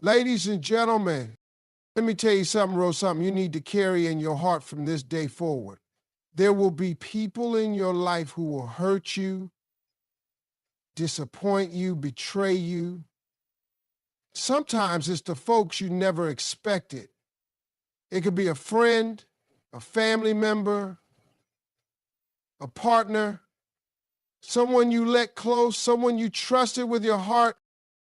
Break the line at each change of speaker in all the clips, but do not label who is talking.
Ladies and gentlemen, let me tell you something you need to carry in your heart from this day forward. There will be people in your life who will hurt you, disappoint you, betray you. Sometimes it's the folks you never expected. It could be a friend, a family member, a partner, someone you let close, someone you trusted with your heart.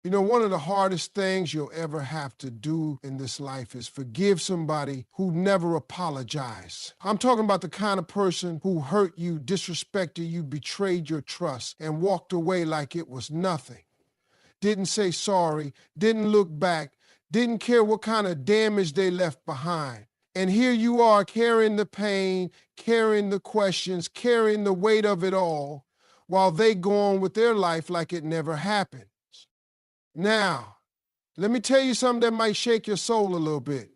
You know, one of the hardest things you'll ever have to do in this life is forgive somebody who never apologized. I'm talking about the kind of person who hurt you, disrespected you, betrayed your trust, and walked away like it was nothing. Didn't say sorry, didn't look back, didn't care what kind of damage they left behind. And here you are carrying the pain, carrying the questions, carrying the weight of it all, while they go on with their life like it never happened. Now, let me tell you something that might shake your soul a little bit.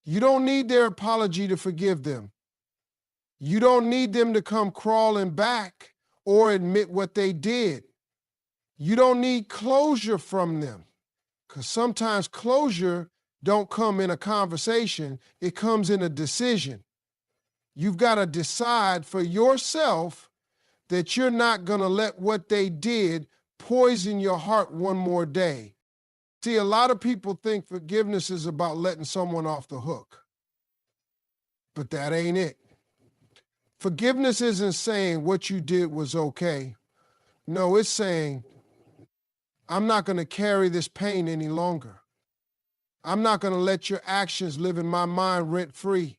You don't need their apology to forgive them. You don't need them to come crawling back or admit what they did. You don't need closure from them, because sometimes closure don't come in a conversation, it comes in a decision. You've got to decide for yourself that you're not going to let what they did poison your heart one more day. See, a lot of people think forgiveness is about letting someone off the hook, but that ain't it. Forgiveness isn't saying what you did was okay. No, it's saying, I'm not going to carry this pain any longer. I'm not going to let your actions live in my mind rent-free.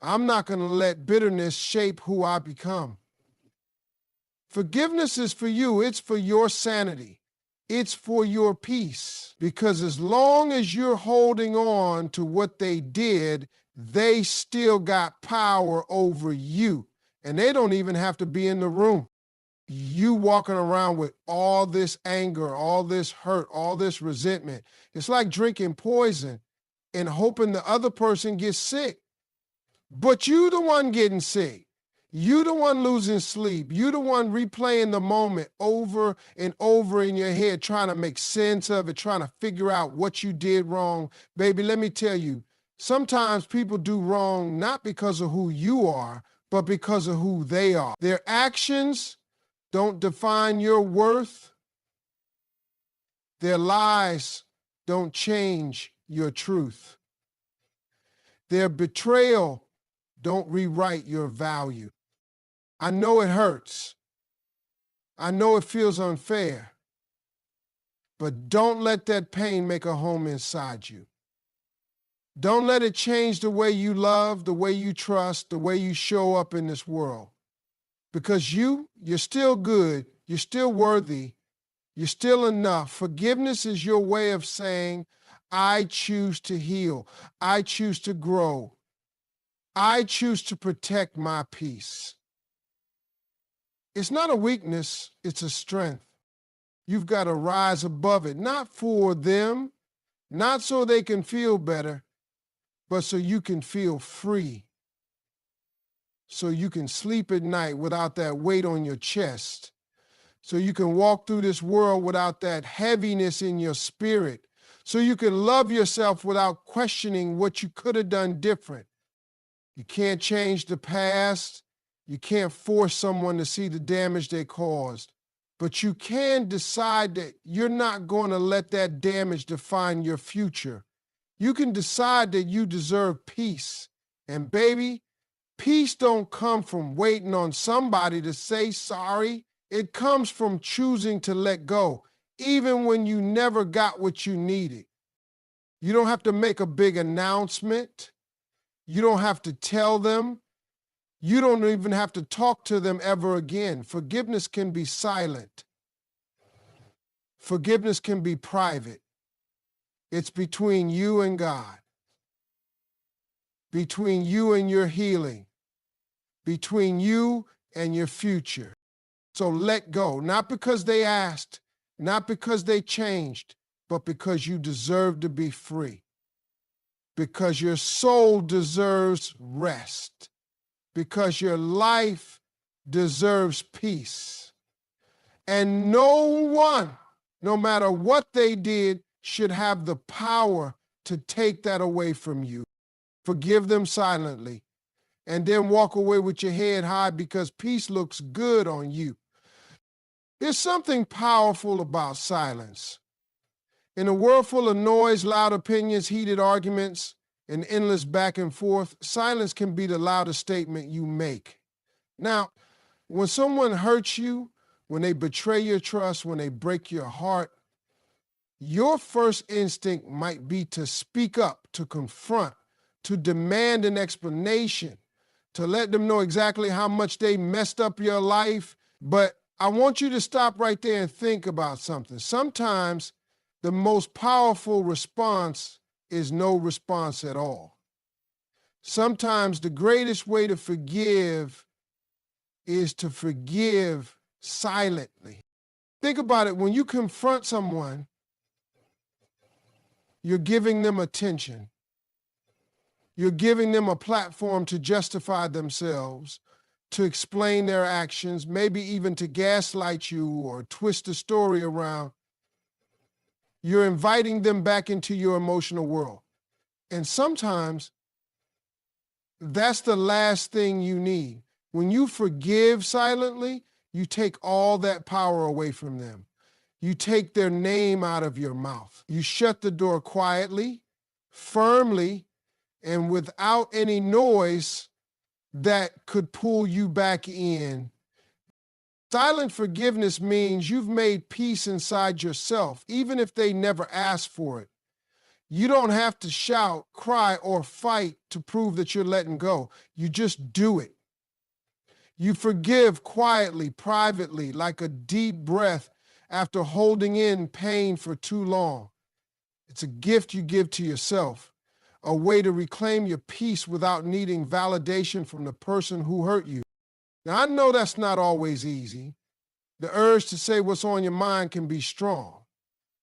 I'm not going to let bitterness shape who I become. Forgiveness is for you. It's for your sanity. It's for your peace. Because as long as you're holding on to what they did, they still got power over you. And they don't even have to be in the room. You walking around with all this anger, all this hurt, all this resentment. It's like drinking poison and hoping the other person gets sick. But you the one getting sick. You the one losing sleep. You the one replaying the moment over and over in your head, trying to make sense of it, trying to figure out what you did wrong. Baby, let me tell you, sometimes people do wrong not because of who you are, but because of who they are. Their actions don't define your worth. Their lies don't change your truth. Their betrayal don't rewrite your value. I know it hurts. I know it feels unfair. But don't let that pain make a home inside you. Don't let it change the way you love, the way you trust, the way you show up in this world. Because you're still good, you're still worthy, you're still enough. Forgiveness is your way of saying, I choose to heal. I choose to grow. I choose to protect my peace. It's not a weakness, it's a strength. You've got to rise above it, not for them, not so they can feel better, but so you can feel free. So you can sleep at night without that weight on your chest. So you can walk through this world without that heaviness in your spirit. So you can love yourself without questioning what you could have done different. You can't change the past. You can't force someone to see the damage they caused. But you can decide that you're not going to let that damage define your future. You can decide that you deserve peace. And baby, peace don't come from waiting on somebody to say sorry. It comes from choosing to let go, even when you never got what you needed. You don't have to make a big announcement. You don't have to tell them. You don't even have to talk to them ever again. Forgiveness can be silent. Forgiveness can be private. It's between you and God, between you and your healing, between you and your future. So let go, not because they asked, not because they changed, but because you deserve to be free. Because your soul deserves rest. Because your life deserves peace. And no one, no matter what they did, should have the power to take that away from you. Forgive them silently, and then walk away with your head high because peace looks good on you. There's something powerful about silence. In a world full of noise, loud opinions, heated arguments, and endless back and forth, silence can be the loudest statement you make. Now, when someone hurts you, when they betray your trust, when they break your heart, your first instinct might be to speak up, to confront, to demand an explanation, to let them know exactly how much they messed up your life. But I want you to stop right there and think about something. Sometimes the most powerful response is no response at all. Sometimes the greatest way to forgive is to forgive silently. Think about it. When you confront someone, you're giving them attention. You're giving them a platform to justify themselves, to explain their actions, maybe even to gaslight you or twist the story around. You're inviting them back into your emotional world. And sometimes that's the last thing you need. When you forgive silently, you take all that power away from them. You take their name out of your mouth. You shut the door quietly, firmly, and without any noise that could pull you back in. Silent forgiveness means you've made peace inside yourself, even if they never asked for it. You don't have to shout, cry, or fight to prove that you're letting go. You just do it. You forgive quietly, privately, like a deep breath after holding in pain for too long. It's a gift you give to yourself, a way to reclaim your peace without needing validation from the person who hurt you. Now, I know that's not always easy. The urge to say what's on your mind can be strong.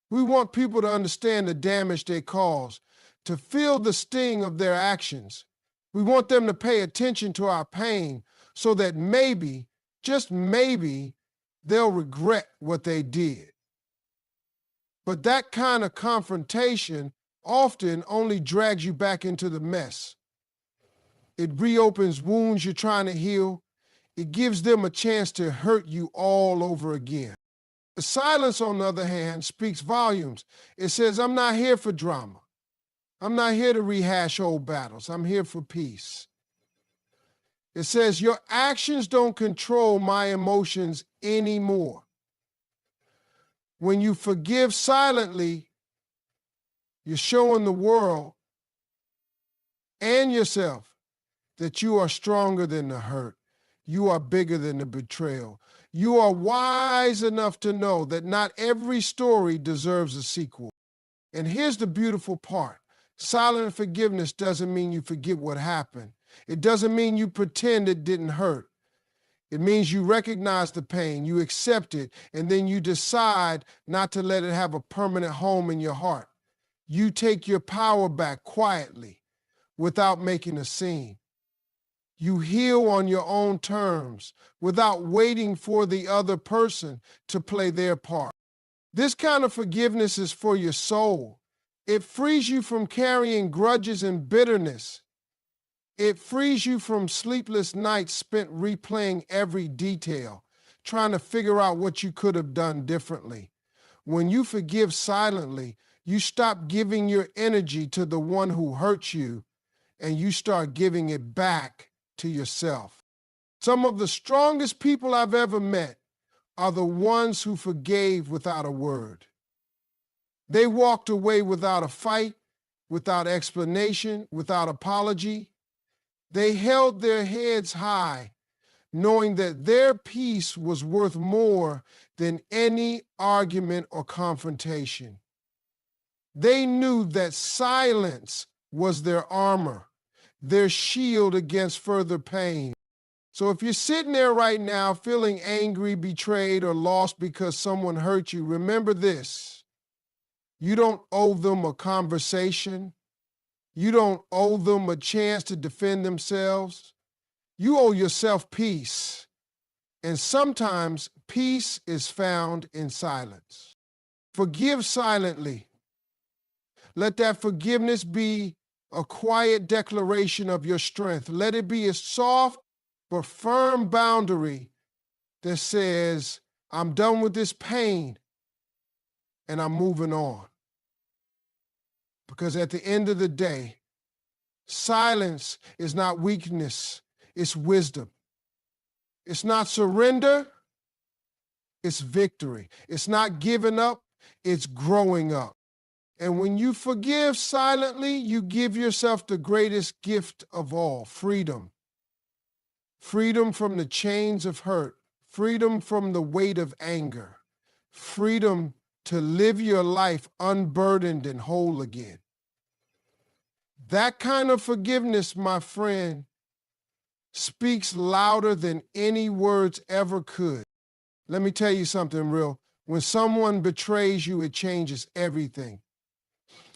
We want people to understand the damage they cause, to feel the sting of their actions. We want them to pay attention to our pain so that maybe, just maybe, they'll regret what they did. But that kind of confrontation often only drags you back into the mess. It reopens wounds you're trying to heal. It gives them a chance to hurt you all over again. The silence, on the other hand, speaks volumes. It says, I'm not here for drama. I'm not here to rehash old battles. I'm here for peace. It says, your actions don't control my emotions anymore. When you forgive silently, you're showing the world and yourself that you are stronger than the hurt. You are bigger than the betrayal. You are wise enough to know that not every story deserves a sequel. And here's the beautiful part. Silent forgiveness doesn't mean you forget what happened. It doesn't mean you pretend it didn't hurt. It means you recognize the pain, you accept it, and then you decide not to let it have a permanent home in your heart. You take your power back quietly without making a scene. You heal on your own terms without waiting for the other person to play their part. This kind of forgiveness is for your soul. It frees you from carrying grudges and bitterness. It frees you from sleepless nights spent replaying every detail, trying to figure out what you could have done differently. When you forgive silently, you stop giving your energy to the one who hurt you, and you start giving it back to yourself. Some of the strongest people I've ever met are the ones who forgave without a word. They walked away without a fight, without explanation, without apology. They held their heads high, knowing that their peace was worth more than any argument or confrontation. They knew that silence was their armor, their shield against further pain. So if you're sitting there right now feeling angry, betrayed, or lost because someone hurt you, remember this. You don't owe them a conversation. You don't owe them a chance to defend themselves. You owe yourself peace. And sometimes peace is found in silence. Forgive silently. Let that forgiveness be a quiet declaration of your strength. Let it be a soft but firm boundary that says, I'm done with this pain and I'm moving on. Because at the end of the day, silence is not weakness, it's wisdom. It's not surrender, it's victory. It's not giving up, it's growing up. And when you forgive silently, you give yourself the greatest gift of all, freedom. Freedom from the chains of hurt, freedom from the weight of anger, freedom to live your life unburdened and whole again. That kind of forgiveness, my friend, speaks louder than any words ever could. Let me tell you something real. When someone betrays you, it changes everything.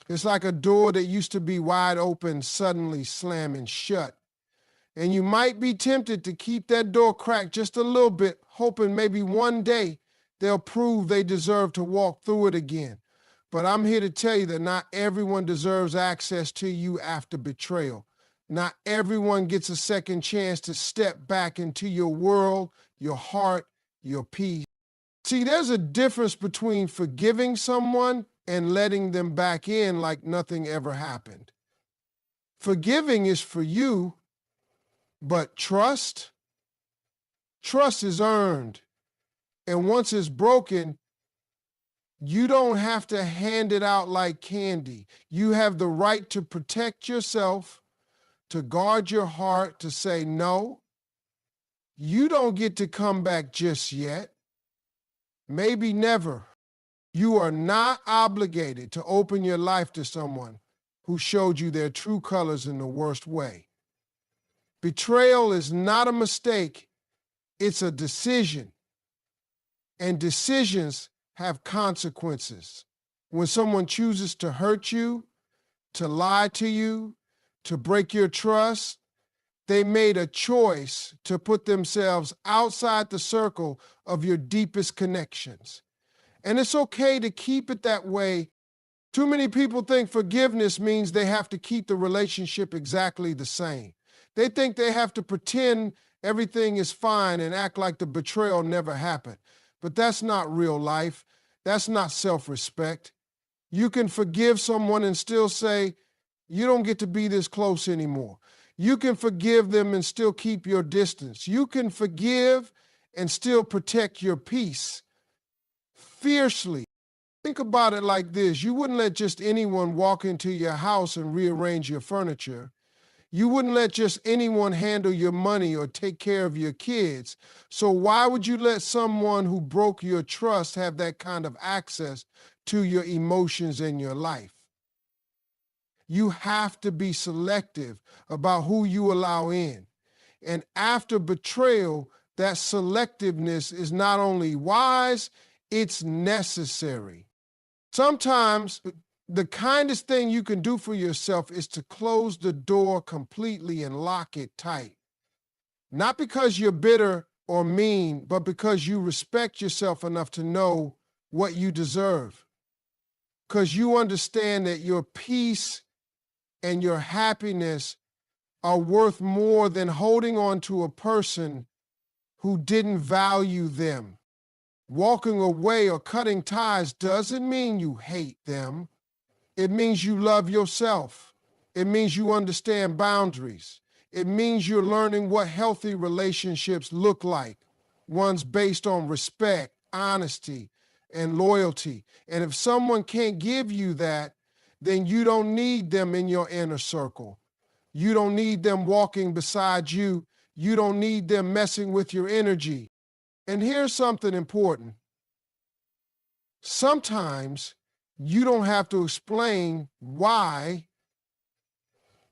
It's like a door that used to be wide open suddenly slamming shut. And you might be tempted to keep that door cracked just a little bit, hoping maybe one day they'll prove they deserve to walk through it again. But I'm here to tell you that not everyone deserves access to you after betrayal. Not everyone gets a second chance to step back into your world, your heart, your peace. See, there's a difference between forgiving someone and letting them back in like nothing ever happened. Forgiving is for you, but trust is earned. And once it's broken, you don't have to hand it out like candy. You have the right to protect yourself, to guard your heart, to say, no, you don't get to come back just yet. Maybe never. You are not obligated to open your life to someone who showed you their true colors in the worst way. Betrayal is not a mistake, it's a decision. And decisions have consequences. When someone chooses to hurt you, to lie to you, to break your trust, they made a choice to put themselves outside the circle of your deepest connections. And it's okay to keep it that way. Too many people think forgiveness means they have to keep the relationship exactly the same. They think they have to pretend everything is fine and act like the betrayal never happened. But that's not real life. That's not self-respect. You can forgive someone and still say, you don't get to be this close anymore. You can forgive them and still keep your distance. You can forgive and still protect your peace fiercely. Think about it like this. You wouldn't let just anyone walk into your house and rearrange your furniture. You wouldn't let just anyone handle your money or take care of your kids. So why would you let someone who broke your trust have that kind of access to your emotions and your life? You have to be selective about who you allow in. And after betrayal, that selectiveness is not only wise, it's necessary. Sometimes the kindest thing you can do for yourself is to close the door completely and lock it tight. Not because you're bitter or mean, but because you respect yourself enough to know what you deserve. Because you understand that your peace and your happiness are worth more than holding on to a person who didn't value them. Walking away or cutting ties doesn't mean you hate them. It means you love yourself. It means you understand boundaries. It means you're learning what healthy relationships look like, ones based on respect, honesty, and loyalty. And if someone can't give you that, then you don't need them in your inner circle. You don't need them walking beside you. You don't need them messing with your energy. And here's something important. Sometimes you don't have to explain why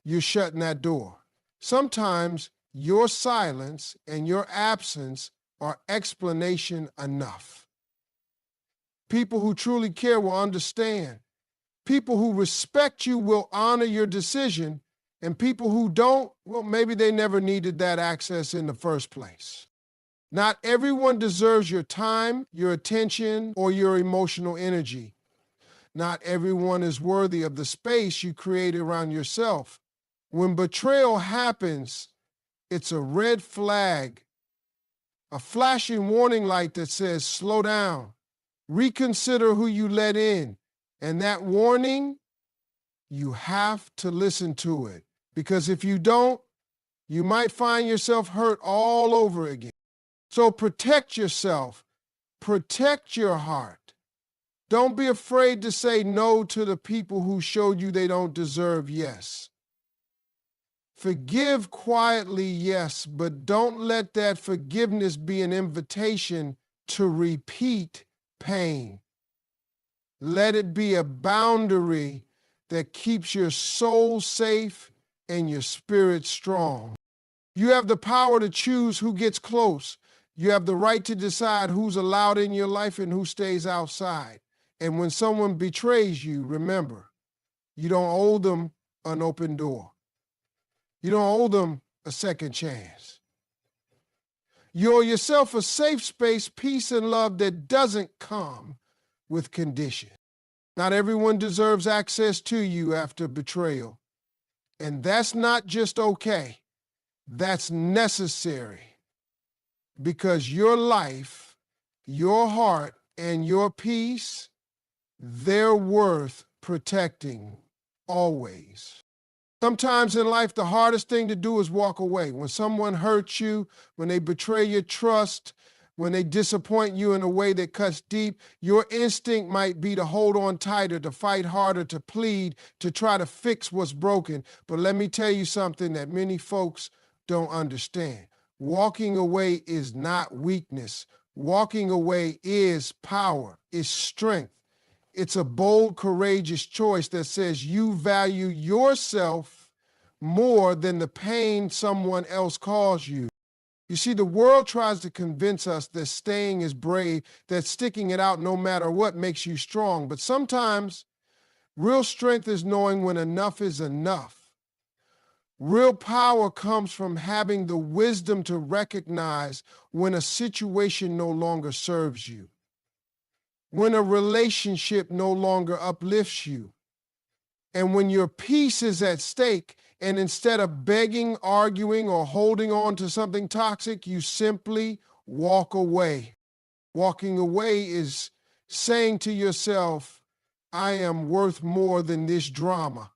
you're shutting that door. Sometimes your silence and your absence are explanation enough. People who truly care will understand. People who respect you will honor your decision, and people who don't, well, maybe they never needed that access in the first place. Not everyone deserves your time, your attention, or your emotional energy. Not everyone is worthy of the space you create around yourself. When betrayal happens, it's a red flag, a flashing warning light that says, slow down, reconsider who you let in. And that warning, you have to listen to it. Because if you don't, you might find yourself hurt all over again. So protect yourself, protect your heart. Don't be afraid to say no to the people who showed you they don't deserve yes. Forgive quietly, yes, but don't let that forgiveness be an invitation to repeat pain. Let it be a boundary that keeps your soul safe and your spirit strong. You have the power to choose who gets close. You have the right to decide who's allowed in your life and who stays outside. And when someone betrays you, remember, you don't owe them an open door. You don't owe them a second chance. You owe yourself a safe space, peace, and love that doesn't come with condition. Not everyone deserves access to you after betrayal. And that's not just okay. That's necessary. Because your life, your heart, and your peace, they're worth protecting always. Sometimes in life, the hardest thing to do is walk away. When someone hurts you, when they betray your trust, when they disappoint you in a way that cuts deep, your instinct might be to hold on tighter, to fight harder, to plead, to try to fix what's broken. But let me tell you something that many folks don't understand. Walking away is not weakness. Walking away is power, is strength. It's a bold, courageous choice that says you value yourself more than the pain someone else caused you. You see, the world tries to convince us that staying is brave, that sticking it out no matter what makes you strong. But sometimes real strength is knowing when enough is enough. Real power comes from having the wisdom to recognize when a situation no longer serves you, when a relationship no longer uplifts you, and when your peace is at stake, and instead of begging, arguing, or holding on to something toxic, you simply walk away. Walking away is saying to yourself, I am worth more than this drama.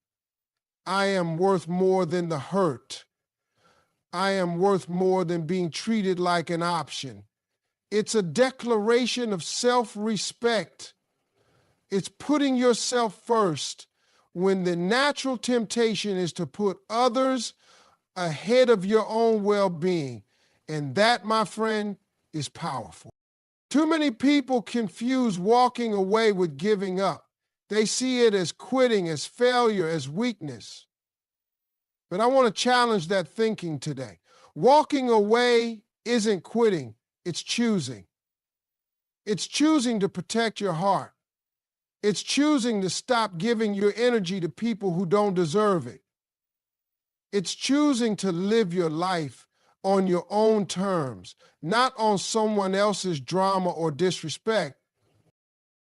I am worth more than the hurt. I am worth more than being treated like an option. It's a declaration of self-respect. It's putting yourself first when the natural temptation is to put others ahead of your own well-being. And that, my friend, is powerful. Too many people confuse walking away with giving up. They see it as quitting, as failure, as weakness. But I want to challenge that thinking today. Walking away isn't quitting, it's choosing. It's choosing to protect your heart. It's choosing to stop giving your energy to people who don't deserve it. It's choosing to live your life on your own terms, not on someone else's drama or disrespect.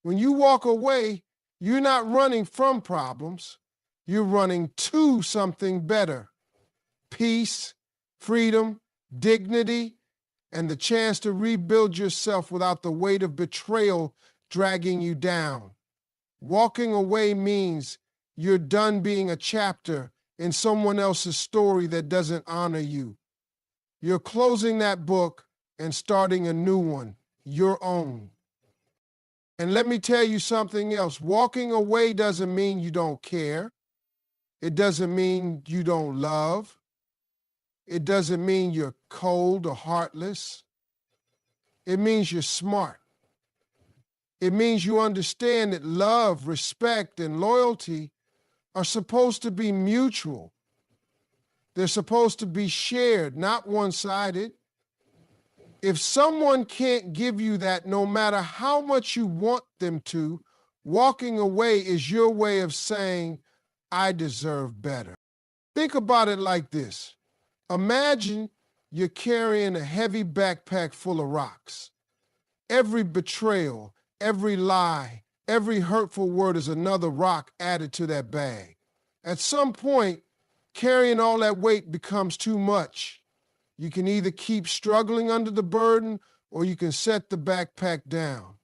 When you walk away, you're not running from problems. You're running to something better. Peace, freedom, dignity, and the chance to rebuild yourself without the weight of betrayal dragging you down. Walking away means you're done being a chapter in someone else's story that doesn't honor you. You're closing that book and starting a new one, your own. And let me tell you something else. Walking away doesn't mean you don't care. It doesn't mean you don't love. It doesn't mean you're cold or heartless. It means you're smart. It means you understand that love, respect, and loyalty are supposed to be mutual. They're supposed to be shared, not one-sided. If someone can't give you that, no matter how much you want them to, walking away is your way of saying, I deserve better. Think about it like this. Imagine you're carrying a heavy backpack full of rocks. Every betrayal, every lie, Every hurtful word is another rock added to that bag. At some point, carrying all that weight becomes too much. You can either keep struggling under the burden or you can set the backpack down.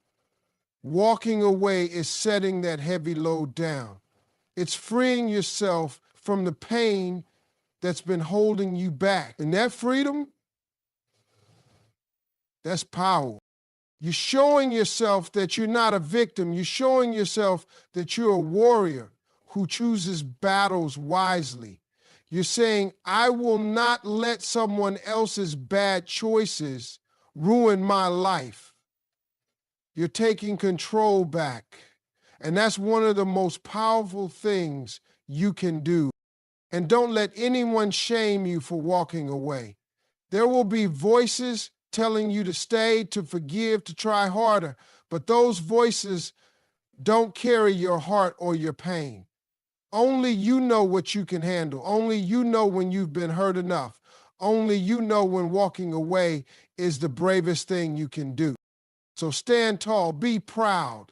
Walking away is setting that heavy load down. It's freeing yourself from the pain that's been holding you back. And that freedom, that's power. You're showing yourself that you're not a victim. You're showing yourself that you're a warrior who chooses battles wisely. You're saying, I will not let someone else's bad choices ruin my life. You're taking control back. And that's one of the most powerful things you can do. And don't let anyone shame you for walking away. There will be voices telling you to stay, to forgive, to try harder, but those voices don't carry your heart or your pain. Only you know what you can handle. Only you know when you've been hurt enough. Only you know when walking away is the bravest thing you can do. So stand tall, be proud.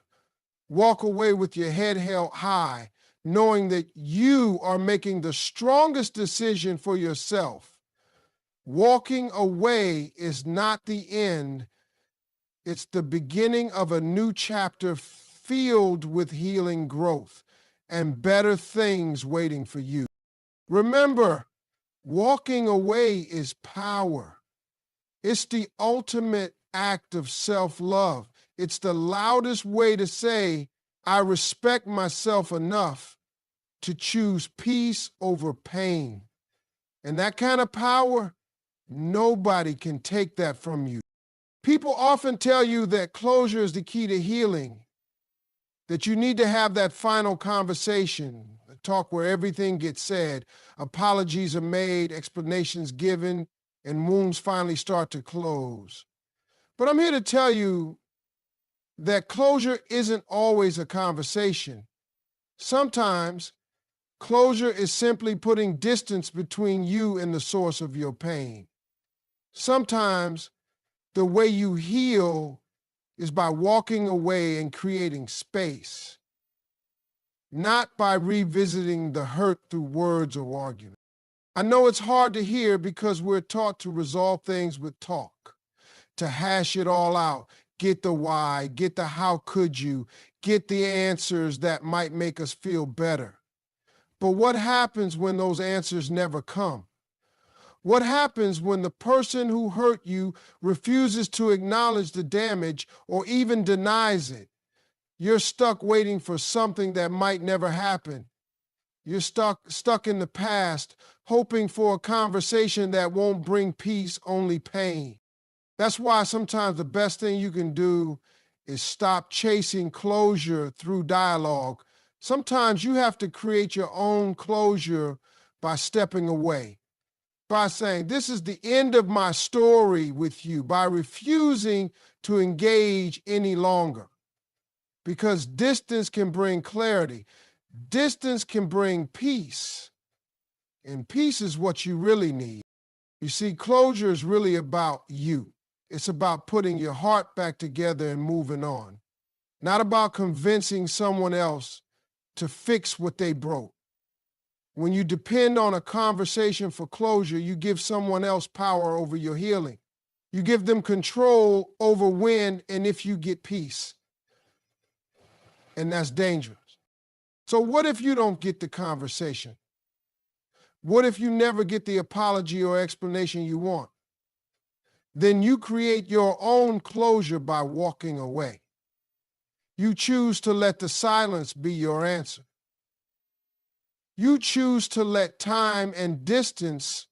Walk away with your head held high, knowing that you are making the strongest decision for yourself. Walking away is not the end. It's the beginning of a new chapter filled with healing growth and better things waiting for you. Remember, walking away is power. It's the ultimate act of self-love. It's the loudest way to say, I respect myself enough to choose peace over pain. And that kind of power, nobody can take that from you. People often tell you that closure is the key to healing, that you need to have that final conversation, a talk where everything gets said, apologies are made, explanations given, and wounds finally start to close. But I'm here to tell you that closure isn't always a conversation. Sometimes closure is simply putting distance between you and the source of your pain. Sometimes the way you heal is by walking away and creating space, not by revisiting the hurt through words or argument. I know it's hard to hear because we're taught to resolve things with talk, to hash it all out, get the why, get the how could you, get the answers that might make us feel better. But what happens when those answers never come? What happens when the person who hurt you refuses to acknowledge the damage or even denies it? You're stuck waiting for something that might never happen. You're stuck in the past, hoping for a conversation that won't bring peace, only pain. That's why sometimes the best thing you can do is stop chasing closure through dialogue. Sometimes you have to create your own closure by stepping away, by saying, this is the end of my story with you, by refusing to engage any longer. Because distance can bring clarity. Distance can bring peace. And peace is what you really need. You see, closure is really about you. It's about putting your heart back together and moving on. Not about convincing someone else to fix what they broke. When you depend on a conversation for closure, you give someone else power over your healing. You give them control over when and if you get peace. And that's dangerous. So what if you don't get the conversation? What if you never get the apology or explanation you want? Then you create your own closure by walking away. You choose to let the silence be your answer. You choose to let time and distance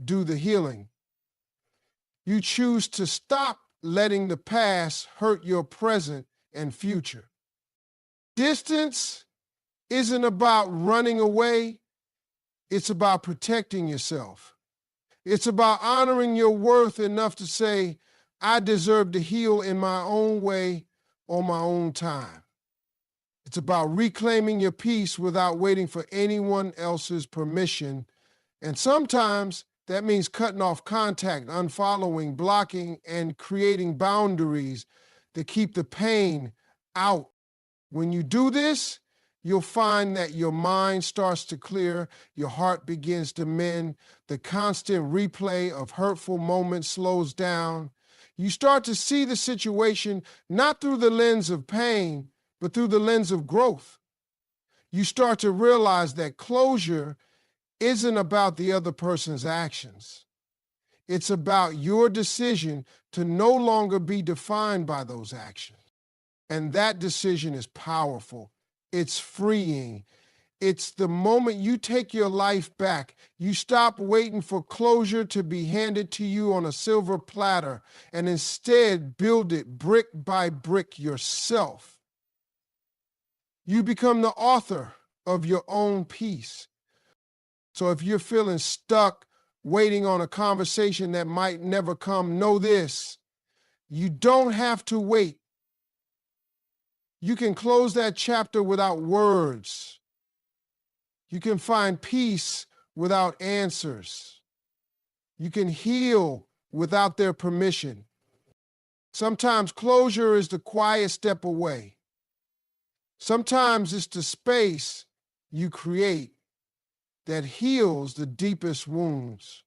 do the healing. You choose to stop letting the past hurt your present and future. Distance isn't about running away. It's about protecting yourself. It's about honoring your worth enough to say, I deserve to heal in my own way on my own time. It's about reclaiming your peace without waiting for anyone else's permission. And sometimes that means cutting off contact, unfollowing, blocking, and creating boundaries that keep the pain out When you do this, you'll find that your mind starts to clear, your heart begins to mend, the constant replay of hurtful moments slows down. You start to see the situation not through the lens of pain, but through the lens of growth. You start to realize that closure isn't about the other person's actions. It's about your decision to no longer be defined by those actions. And that decision is powerful. It's freeing. It's the moment you take your life back. You stop waiting for closure to be handed to you on a silver platter and instead build it brick by brick yourself. You become the author of your own peace. So if you're feeling stuck, waiting on a conversation that might never come, know this: you don't have to wait. You can close that chapter without words. You can find peace without answers. You can heal without their permission. Sometimes closure is the quiet step away. Sometimes it's the space you create that heals the deepest wounds.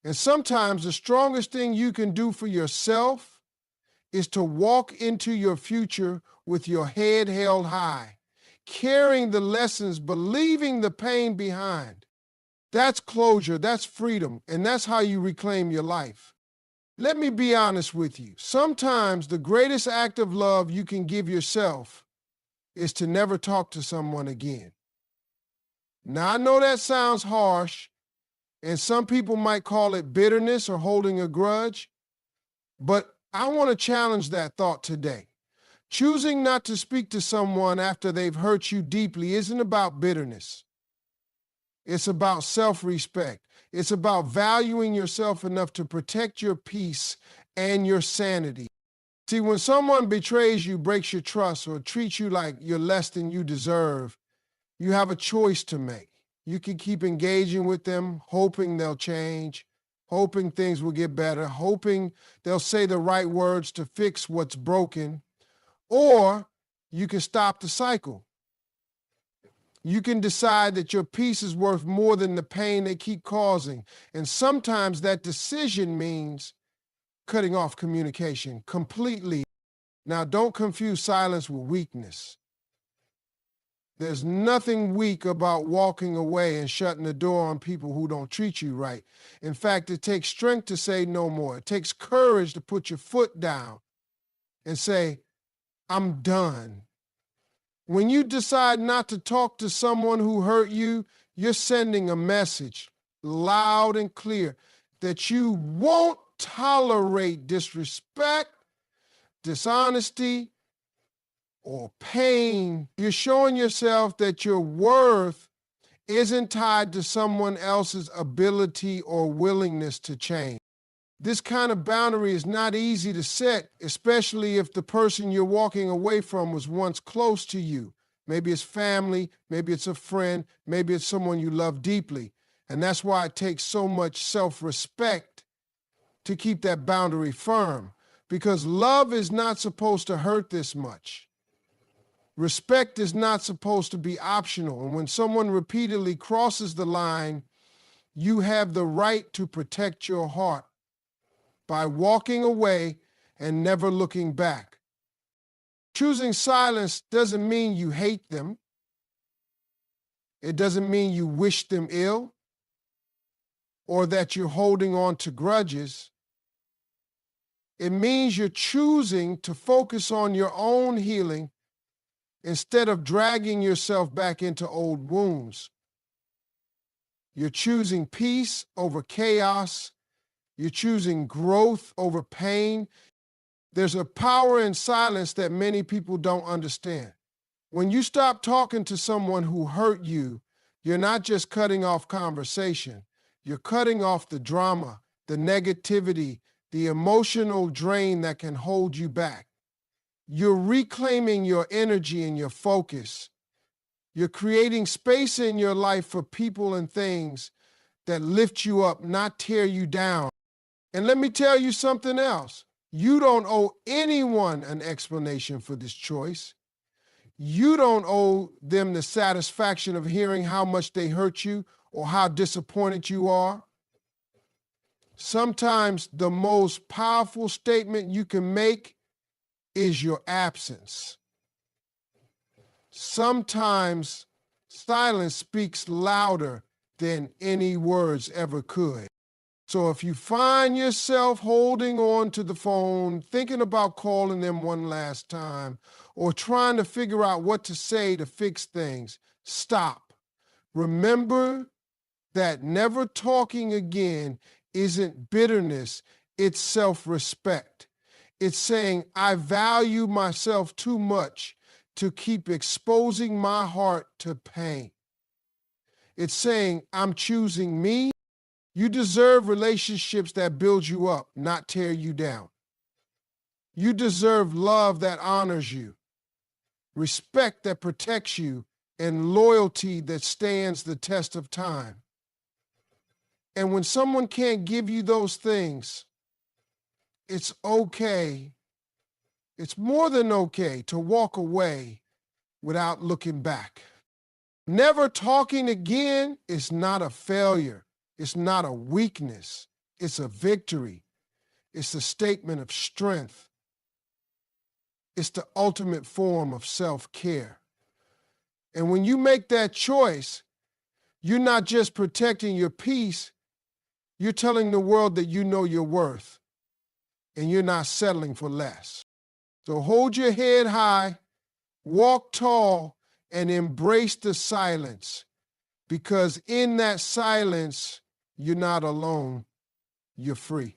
And sometimes the strongest thing you can do for yourself is to walk into your future with your head held high, carrying the lessons, but leaving the pain behind. That's closure, that's freedom, and that's how you reclaim your life. Let me be honest with you. Sometimes the greatest act of love you can give yourself is to never talk to someone again. Now, I know that sounds harsh, and some people might call it bitterness or holding a grudge, but I want to challenge that thought today. Choosing not to speak to someone after they've hurt you deeply isn't about bitterness. It's about self-respect. It's about valuing yourself enough to protect your peace and your sanity. See, when someone betrays you, breaks your trust, or treats you like you're less than you deserve, you have a choice to make. You can keep engaging with them, hoping they'll change, hoping things will get better, hoping they'll say the right words to fix what's broken, or you can stop the cycle. You can decide that your peace is worth more than the pain they keep causing. And sometimes that decision means cutting off communication completely. Now, don't confuse silence with weakness. There's nothing weak about walking away and shutting the door on people who don't treat you right. In fact, it takes strength to say no more. It takes courage to put your foot down and say, I'm done. When you decide not to talk to someone who hurt you, you're sending a message loud and clear that you won't tolerate disrespect, dishonesty, or pain. You're showing yourself that your worth isn't tied to someone else's ability or willingness to change. This kind of boundary is not easy to set, especially if the person you're walking away from was once close to you. Maybe it's family, maybe it's a friend, maybe it's someone you love deeply. And that's why it takes so much self-respect to keep that boundary firm, because love is not supposed to hurt this much. Respect is not supposed to be optional. And when someone repeatedly crosses the line, you have the right to protect your heart by walking away and never looking back. Choosing silence doesn't mean you hate them. It doesn't mean you wish them ill or that you're holding on to grudges. It means you're choosing to focus on your own healing instead of dragging yourself back into old wounds. You're choosing peace over chaos. You're choosing growth over pain. There's a power in silence that many people don't understand. When you stop talking to someone who hurt you, you're not just cutting off conversation. You're cutting off the drama, the negativity, the emotional drain that can hold you back. You're reclaiming your energy and your focus. You're creating space in your life for people and things that lift you up, not tear you down. And let me tell you something else. You don't owe anyone an explanation for this choice. You don't owe them the satisfaction of hearing how much they hurt you or how disappointed you are. Sometimes the most powerful statement you can make is your absence. Sometimes silence speaks louder than any words ever could. So if you find yourself holding on to the phone, thinking about calling them one last time, or trying to figure out what to say to fix things, stop. Remember that never talking again isn't bitterness, it's self-respect. It's saying, I value myself too much to keep exposing my heart to pain. It's saying, I'm choosing me. You deserve relationships that build you up, not tear you down. You deserve love that honors you, respect that protects you, and loyalty that stands the test of time. And when someone can't give you those things, it's okay. It's more than okay to walk away without looking back. Never talking again is not a failure. It's not a weakness. It's a victory. It's a statement of strength. It's the ultimate form of self-care. And when you make that choice, you're not just protecting your peace, you're telling the world that you know your worth and you're not settling for less. So hold your head high, walk tall, and embrace the silence, because in that silence, you're not alone, you're free.